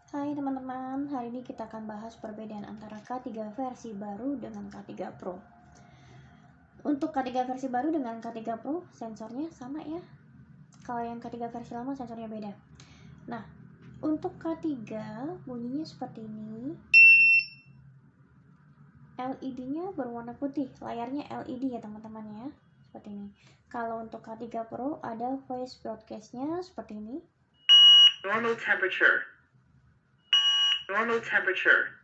Hai teman-teman, hari ini kita akan bahas perbedaan antara K3 versi baru dengan K3 Pro. Untuk K3 versi baru dengan K3 Pro, sensornya sama ya. Kalau yang K3 versi lama, sensornya beda. Nah, untuk K3 bunyinya seperti ini. LED-nya berwarna putih, layarnya LED ya teman-teman ya. Seperti ini. Kalau untuk K3 Pro ada voice broadcast-nya seperti ini. Normal temperature. Normal temperature.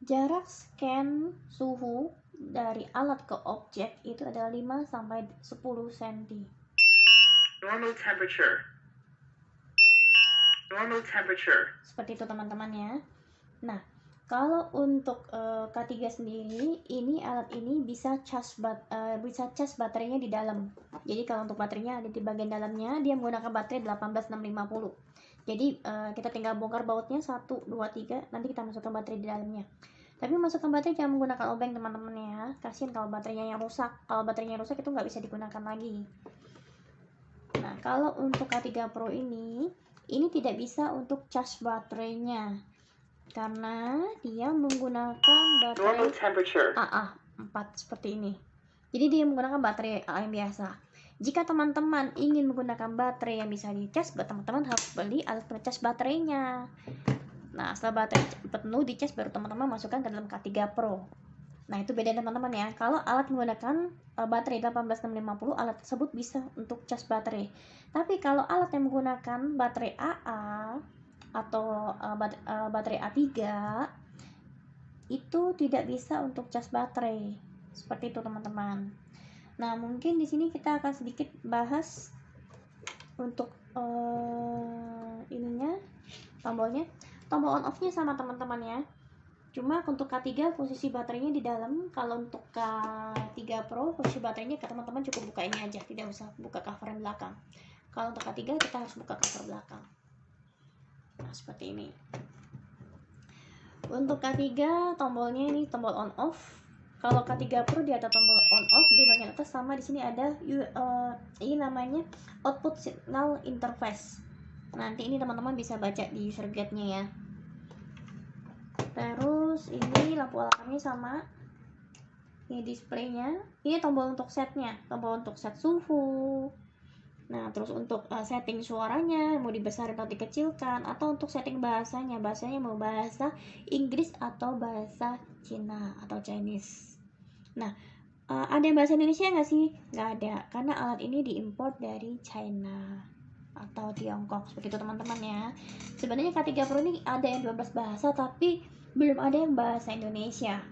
Jarak scan suhu dari alat ke objek itu adalah 5 sampai 10 cm. Normal temperature. Normal temperature. Seperti itu teman-teman ya. Nah, kalau untuk K3 sendiri, ini alat ini bisa cas baterainya di dalam. Jadi kalau untuk baterainya ada di bagian dalamnya, dia menggunakan baterai 18650. Jadi kita tinggal bongkar bautnya 1, 2, 3, nanti kita masukkan baterai di dalamnya. Tapi masukkan baterai jangan menggunakan obeng teman-teman ya. Kasihan kalau baterainya yang rusak. Kalau baterainya rusak itu nggak bisa digunakan lagi. Nah, kalau untuk K3 Pro ini tidak bisa untuk cas baterainya karena dia menggunakan baterai AA 4 seperti ini. Jadi dia menggunakan baterai AA yang biasa. Jika teman-teman ingin menggunakan baterai yang bisa dicas, teman-teman harus beli alat pencas baterainya. Nah, setelah baterai penuh dicas baru teman-teman masukkan ke dalam K3 Pro. Nah, itu beda teman-teman ya. Kalau alat menggunakan baterai 18650, alat tersebut bisa untuk cas baterai. Tapi kalau alat yang menggunakan baterai AA atau baterai A3 itu tidak bisa untuk cas baterai. Seperti itu teman-teman. Nah, mungkin di sini kita akan sedikit bahas untuk ininya, tombol on off-nya sama teman-teman ya. Cuma untuk K3 posisi baterainya di dalam. Kalau untuk K3 Pro posisi baterainya teman-teman cukup buka ini aja, tidak usah buka cover yang belakang. Kalau untuk K3 kita harus buka cover belakang. Nah, seperti ini. Untuk K3 tombolnya ini tombol on off. Kalau K3 Pro dia ada tombol on off di bagian atas, sama di sini ada ini namanya output signal interface. Nanti ini teman-teman bisa baca di user guide-nya ya. Terus ini lampu alarmnya sama. Ini displaynya. Ini tombol untuk setnya, tombol untuk set suhu. Nah, terus untuk setting suaranya mau dibesarin atau dikecilkan, atau untuk setting bahasanya mau bahasa Inggris atau bahasa Cina atau Chinese. Nah, ada yang bahasa Indonesia nggak sih? Nggak ada, karena alat ini diimpor dari China atau Tiongkok. Seperti itu teman-teman ya. Sebenarnya K3 Pro ini ada yang 12 bahasa, tapi belum ada yang bahasa Indonesia.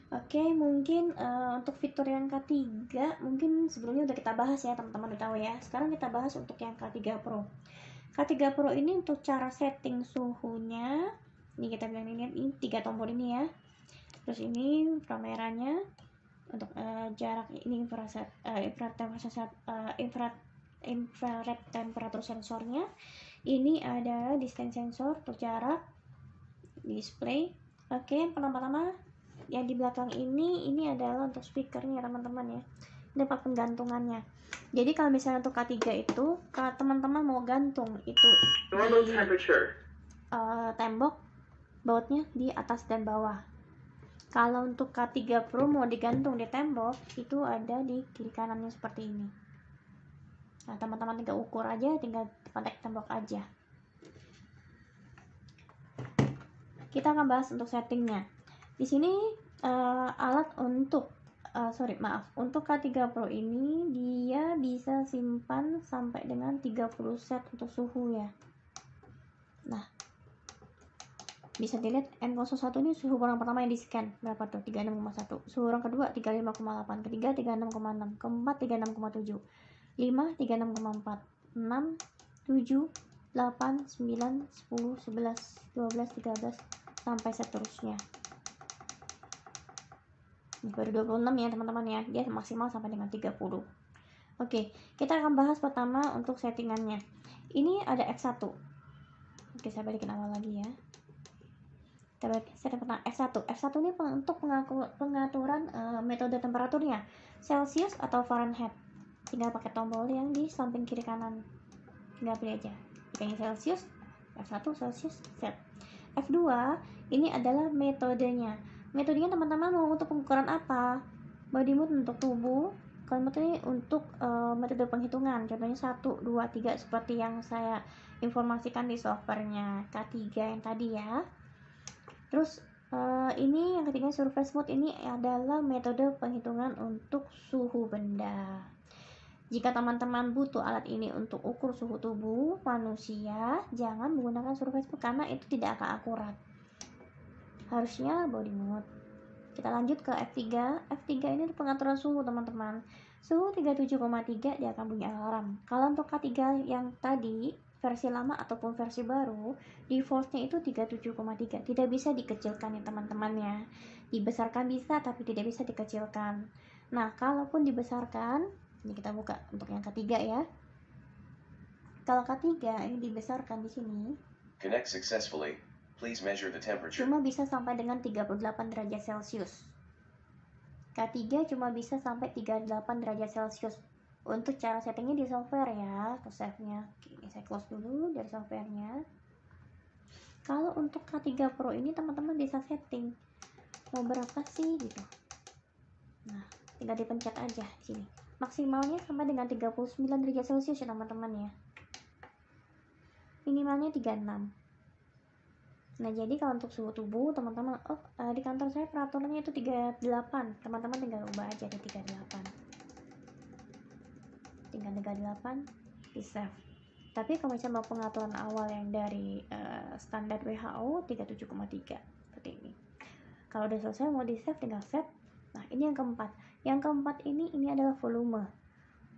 Oke, mungkin untuk fitur yang K3 mungkin sebelumnya udah kita bahas ya, teman-teman udah tahu ya. Sekarang kita bahas untuk yang K3 Pro. K3 Pro ini untuk cara setting suhunya, ini kita bilang ini 3 tombol ini ya. Terus ini kameranya untuk jarak, ini infrared temperatur sensornya. Ini ada distance sensor untuk jarak, display. Oke, pertama-tama yang di belakang ini adalah untuk speakernya teman-teman ya. Ini tempat penggantungannya. Jadi kalau misalnya untuk K3 itu, kalau teman-teman mau gantung itu di tembok, bautnya di atas dan bawah. Kalau untuk K3 Pro mau digantung di tembok, itu ada di kiri kanannya seperti ini. Nah, teman-teman tinggal ukur aja, tinggal kontak tembok aja. Kita akan bahas untuk settingnya. Di sini alat untuk untuk K3 Pro ini dia bisa simpan sampai dengan 30 set untuk suhu ya. Nah, bisa dilihat N01 ini suhu orang pertama yang di scan berapa tuh, 36,1. Suhu orang kedua 35,8, ketiga 36,6, keempat 36,7, 5 36,4, 6 7 8 9 10 11 12 13 sampai seterusnya. Ini baru 26 ya teman-teman ya, dia maksimal sampai dengan 30. Oke, kita akan bahas pertama untuk settingannya. Ini ada F1. Oke, saya balikin awal lagi ya. Setting pertama F1 ini untuk pengaturan metode temperaturnya, Celsius atau Fahrenheit. Tinggal pakai tombol yang di samping kiri kanan, tinggal pilih aja. Jika yang Celsius F1 Celsius set. F2 ini adalah metodenya. Metodenya teman-teman mau untuk pengukuran apa? Body mood untuk tubuh, kalau metode untuk metode penghitungan, contohnya 1, 2, 3 seperti yang saya informasikan di softwarenya K3 yang tadi ya. Terus ini yang ketiga surface mood, ini adalah metode penghitungan untuk suhu benda. Jika teman-teman butuh alat ini untuk ukur suhu tubuh manusia, jangan menggunakan surface mood karena itu tidak akan akurat. Harusnya body mood. Kita lanjut ke F3. F3 ini pengaturan suhu teman-teman. Suhu 37,3 dia akan bunyi alarm. Kalau untuk K3 yang tadi versi lama ataupun versi baru, defaultnya itu 37,3. Tidak bisa dikecilkan ya teman-teman ya. Dibesarkan bisa tapi tidak bisa dikecilkan. Nah, kalaupun dibesarkan, ini kita buka untuk yang ketiga ya. Kalau K3 ini dibesarkan di sini, Connect successfully. Please measure the temperature. cuma bisa sampai dengan 38 derajat Celcius. K3 cuma bisa sampai 38 derajat Celcius. Untuk cara settingnya di software ya, ke save-nya. Oke, saya close dulu dari softwarenya. Kalau untuk K3 Pro ini teman-teman bisa setting mau berapa sih gitu. Nah, tinggal dipencet aja di sini. Maksimalnya sampai dengan 39 derajat Celcius ya teman-teman ya. Minimalnya 36. Nah, jadi kalau untuk suhu tubuh teman-teman, di kantor saya peraturannya itu 38. Teman-teman tinggal ubah aja ke 38. Tinggal 38 di save. Tapi kalau misalnya mau pengaturan awal yang dari standar WHO 37,3 seperti ini. Kalau udah selesai mau di save tinggal save. Nah, ini yang keempat. Yang keempat ini adalah volume.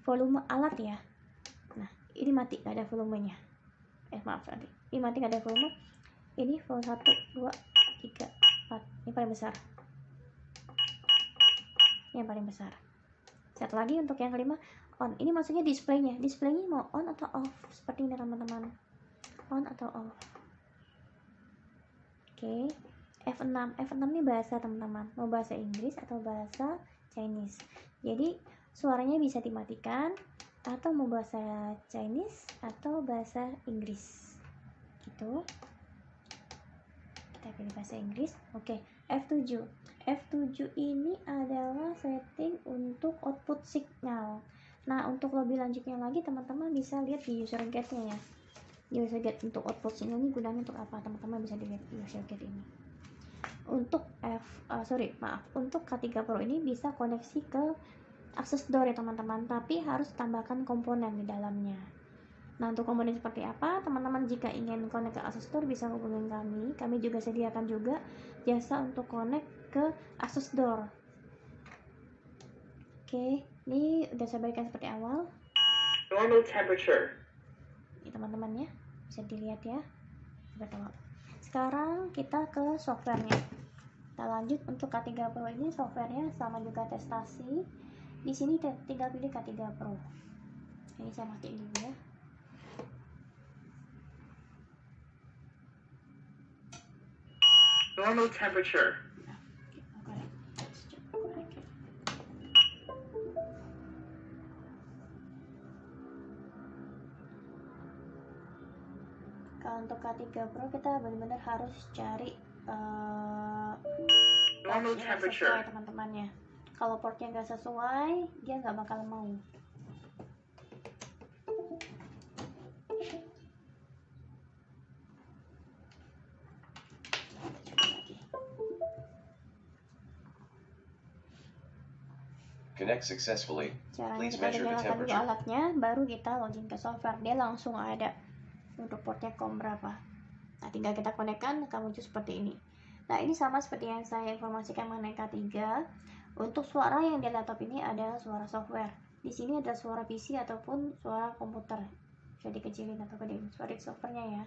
Volume alat ya. Nah, ini mati, gak ada volumenya. Maaf tadi. Ini mati, gak ada volume. Ini volume 1, 2, 3, 4. Ini paling besar. Ini yang paling besar. Satu lagi untuk yang kelima, on. Ini maksudnya displaynya. Displaynya mau on atau off. Seperti ini teman-teman. On atau off. Oke. F6. F6 ini bahasa teman-teman. Mau bahasa Inggris atau bahasa Chinese. Jadi suaranya bisa dimatikan atau mau bahasa Chinese atau bahasa Inggris. Gitu. Kita pilih bahasa Inggris. Oke. F7. F7 ini adalah setting untuk output signal. Nah, untuk lebih lanjutnya lagi teman-teman bisa lihat di user guide-nya ya. User guide untuk output signal ini gunanya untuk apa? Teman-teman bisa dilihat di user guide ini. Untuk untuk K3 Pro ini bisa koneksi ke access door ya teman-teman, tapi harus tambahkan komponen di dalamnya. Nah, untuk komponen seperti apa? Teman-teman jika ingin connect ke access door bisa hubungin kami. Kami juga sediakan juga jasa untuk connect ke access door. Oke, ini udah saya berikan seperti awal. Normal temperature. Ini teman-teman ya, bisa dilihat ya. Sekarang kita ke softwarenya. Kita lanjut untuk K3 Pro ini softwarenya sama juga testasi. Di sini tinggal pilih K3 Pro. Ini saya matiin dulu ya. Normal temperature. Kalau untuk K3 Pro kita benar-benar harus cari Normal portnya temperature. sesuai teman-temannya. Kalau portnya nggak sesuai, dia nggak bakal mau. Connect successfully. Caranya Please kita measure the nyalakan dulu temperature. alatnya, baru kita login ke software. Dia langsung ada untuk portnya berapa. Nah, tinggal kita konekkan, akan muncul seperti ini. Nah, ini sama seperti yang saya informasikan mengenai K3. Untuk suara yang di laptop ini adalah suara software. Di sini ada suara PC ataupun suara komputer. Bisa dikecilin atau gedein suara di softwarenya ya.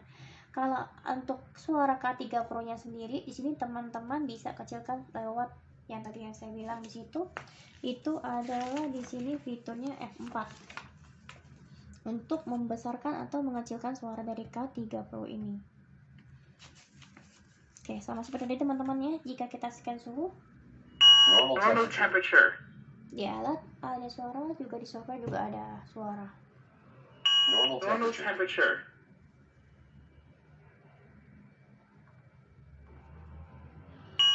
Kalau untuk suara K3 Pro-nya sendiri, di sini teman-teman bisa kecilkan lewat yang tadi yang saya bilang di situ. Itu adalah di sini fiturnya F4 untuk membesarkan atau mengecilkan suara dari K3 Pro ini. Oke, sama seperti tadi teman-teman ya. Jika kita scan suhu, Normal Normal temperature. temperature. di alat ada suara, juga di software juga ada suara. Normal Normal temperature. temperature.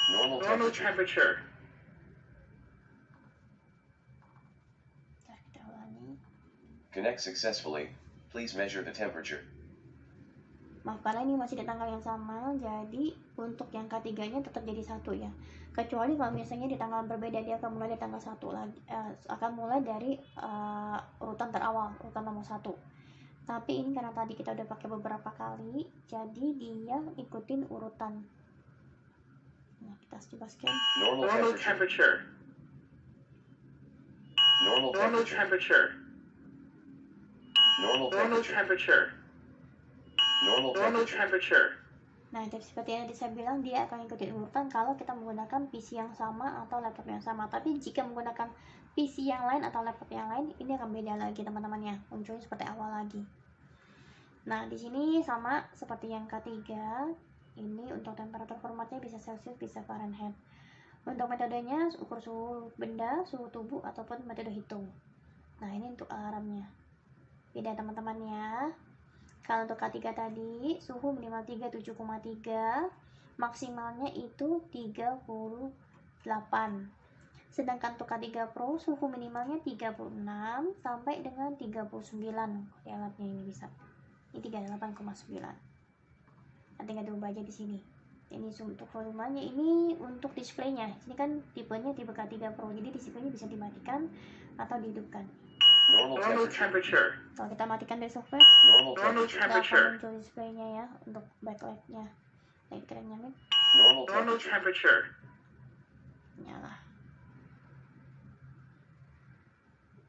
Normal Normal temperature. temperature. Ntar kita ulangi. Connect successfully. Please measure the temperature. Maaf, karena ini masih di tanggal yang sama, jadi untuk yang ketiganya tetap jadi 1 ya. Kecuali kalau misalnya di tanggal berbeda, dia akan mulai di tanggal 1 lagi, akan mulai dari urutan terawal, urutan nomor 1. Tapi ini karena tadi kita udah pakai beberapa kali, jadi dia ikutin urutan. Nah, kita coba scan. Normal Normal temperature. temperature. Normal Normal temperature. temperature. Normal Normal temperature. temperature. Normal Normal temperature. temperature. Nah, jadi seperti yang tadi saya bilang, dia akan ikutin urutan kalau kita menggunakan PC yang sama atau laptop yang sama. Tapi jika menggunakan PC yang lain atau laptop yang lain, ini akan beda lagi teman-teman ya, munculnya seperti awal lagi. Nah, di sini sama seperti yang ketiga. Ini untuk temperatur formatnya bisa Celsius, bisa Fahrenheit. Untuk metodenya ukur suhu benda, suhu tubuh, ataupun metode hitung. Nah, ini untuk alarmnya. Beda teman-teman ya. Kalau untuk K3 tadi, suhu minimal 37,3, maksimalnya itu 38. Sedangkan untuk K3 Pro, suhu minimalnya 36 sampai dengan 39. Di alatnya ini bisa. Ini 38,9. Nanti nggak diubah aja di sini. Ini untuk volumenya, ini untuk displaynya. Ini kan tipenya tipe K3 Pro, jadi displaynya bisa dimatikan atau dihidupkan. Normal Normal temperature. temperature. Kalau kita matikan dari software, Normal Normal temperature. nggak akan temperature. muncul displaynya ya untuk backlightnya. Nah, kita nyalain, Normal Normal temperature. temperature. nyala.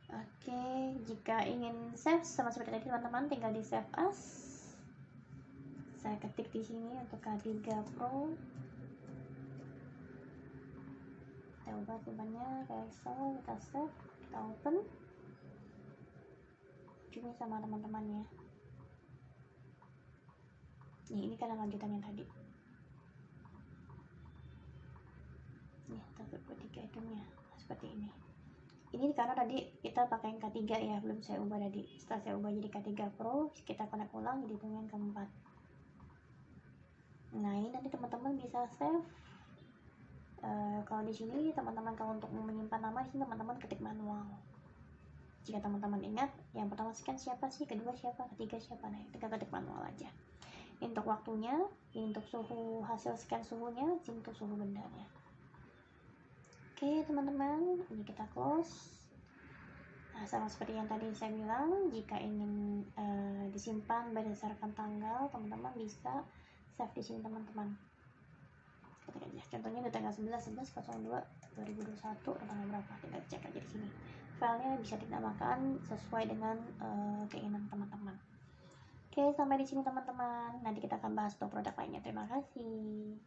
Oke, jika ingin save sama seperti tadi teman-teman, tinggal di save as. Saya ketik di sini untuk K3 Pro. Kita ubah simpannya ke Excel, kita save, kita open. Cuma sama teman-temannya. Nih, ini kan lanjutannya tadi. Nih, tabel ketiga itunya seperti ini. Ini karena tadi kita pakai yang K3 ya, belum saya ubah tadi. Setelah saya ubah jadi K3 Pro, kita connect ulang jadi yang keempat. Nah, ini nanti teman-teman bisa save. Kalau di sini teman-teman, kalau untuk menyimpan nama di sini teman-teman ketik manual. Jika teman-teman ingat, yang pertama scan siapa sih, kedua siapa, ketiga siapa, nah tinggal ketik manual aja. Ini untuk waktunya, ini untuk suhu, hasil scan suhunya, ini untuk suhu bendanya. Oke teman-teman, ini kita close. Nah, sama seperti yang tadi saya bilang, jika ingin disimpan berdasarkan tanggal, teman-teman bisa save di sini teman-teman. Ketik aja. Contohnya di tanggal 11/11/02/2021 tanggal berapa? Tinggal cek aja di sini. Filenya bisa dinamakan sesuai dengan keinginan teman-teman. Oke, sampai di sini teman-teman. Nanti kita akan bahas untuk produk lainnya. Terima kasih.